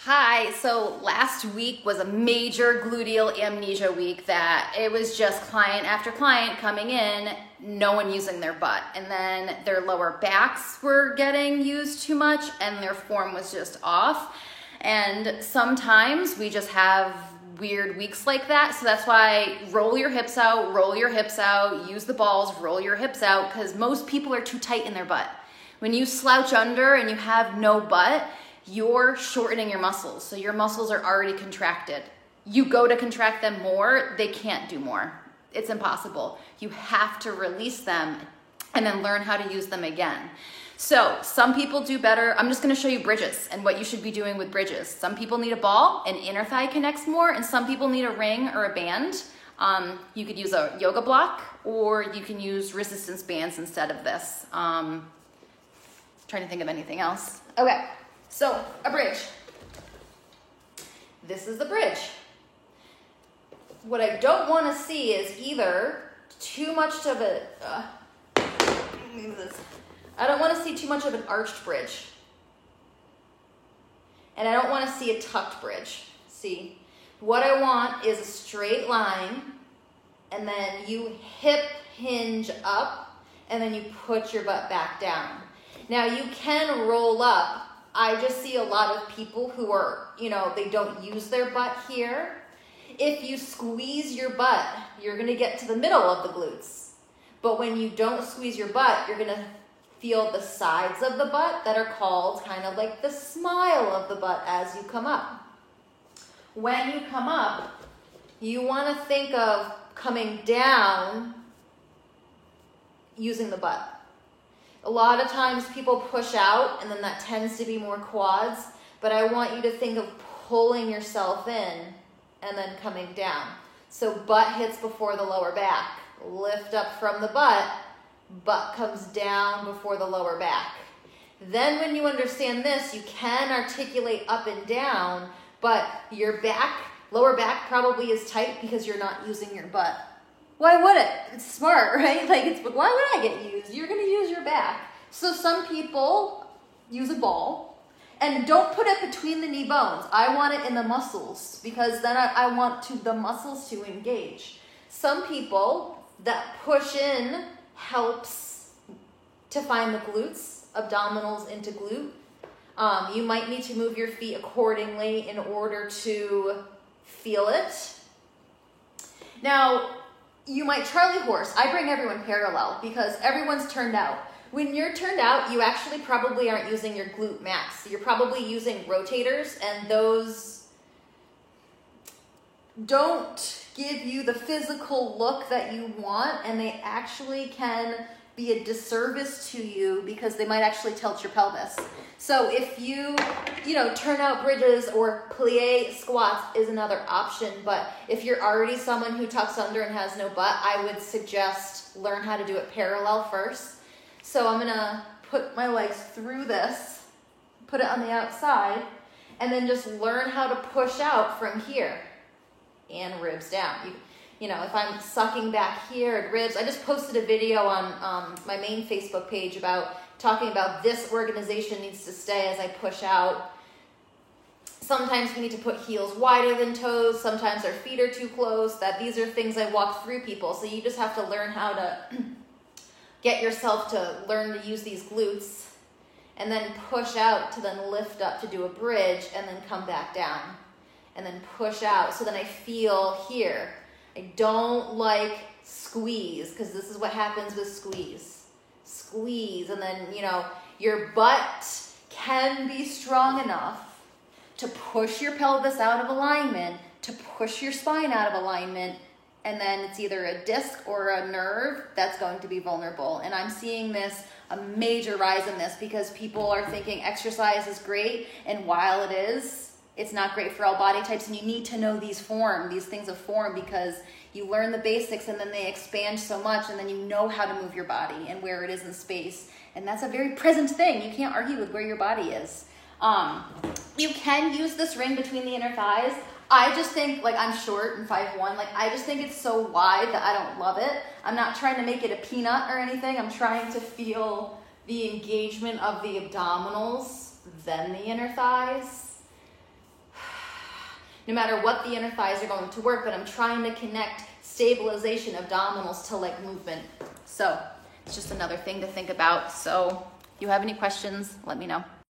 Hi, so last week was a major gluteal amnesia week that it was just client after client coming in, no one using their butt. And then their lower backs were getting used too much and their form was just off. And sometimes we just have weird weeks like that. So that's why roll your hips out, use the balls, roll your hips out, because most people are too tight in their butt. When you slouch under and you have no butt, you're shortening your muscles. So your muscles are already contracted. You go to contract them more, they can't do more. It's impossible. You have to release them and then learn how to use them again. So some people do better. I'm just gonna show you bridges and what you should be doing with bridges. Some people need a ball, an inner thigh connects more, and some people need a ring or a band. You could use a yoga block or you can use resistance bands instead of this. Trying to think of anything else. Okay. So, a bridge. This is the bridge. What I don't want to see is either too much of a, I don't want to see too much of an arched bridge. And I don't want to see a tucked bridge. See, what I want is a straight line, and then you hip hinge up, and then you put your butt back down. Now you can roll up. I just see a lot of people who are, they don't use their butt here. If you squeeze your butt, you're gonna get to the middle of the glutes. But when you don't squeeze your butt, you're gonna feel the sides of the butt that are called kind of like the smile of the butt as you come up. When you come up, you wanna think of coming down using the butt. A lot of times people push out and then that tends to be more quads, but I want you to think of pulling yourself in and then coming down. So butt hits before the lower back. Lift up from the butt comes down before the lower back. Then when you understand this, you can articulate up and down, but your lower back probably is tight because you're not using your butt. Why would it? It's smart, right? Why would I get used? You're gonna use your back. So some people use a ball and don't put it between the knee bones. I want it in the muscles because then I want the muscles to engage. Some people that push in helps to find the glutes, abdominals into glute. You might need to move your feet accordingly in order to feel it. Now, you might Charlie horse. I bring everyone parallel because everyone's turned out. When you're turned out, you actually probably aren't using your glute max. You're probably using rotators, and those don't give you the physical look that you want, and they actually can be a disservice to you because they might actually tilt your pelvis. So if you turn out bridges or plie squats is another option, but if you're already someone who tucks under and has no butt, I would suggest learn how to do it parallel first. So I'm gonna put my legs through this, put it on the outside, and then just learn how to push out from here and ribs down. If I'm sucking back here at ribs, I just posted a video on my main Facebook page talking about this organization needs to stay as I push out. Sometimes we need to put heels wider than toes. Sometimes our feet are too close. These are things I walk through people. So you just have to learn how to get yourself to learn to use these glutes and then push out to then lift up to do a bridge and then come back down and then push out. So then I feel here. I don't like squeeze because this is what happens with squeeze. Squeeze, and then, your butt can be strong enough to push your pelvis out of alignment, to push your spine out of alignment, and then it's either a disc or a nerve that's going to be vulnerable. And I'm seeing a major rise in this because people are thinking exercise is great, and while it is, it's not great for all body types, and you need to know these things of form, because you learn the basics and then they expand so much, and then you know how to move your body and where it is in space. And that's a very present thing. You can't argue with where your body is. You can use this ring between the inner thighs. I just think, I'm short and 5'1", I just think it's so wide that I don't love it. I'm not trying to make it a peanut or anything. I'm trying to feel the engagement of the abdominals, then the inner thighs. no matter what the inner thighs are going to work, but I'm trying to connect stabilization abdominals to like movement. So it's just another thing to think about. So if you have any questions, let me know.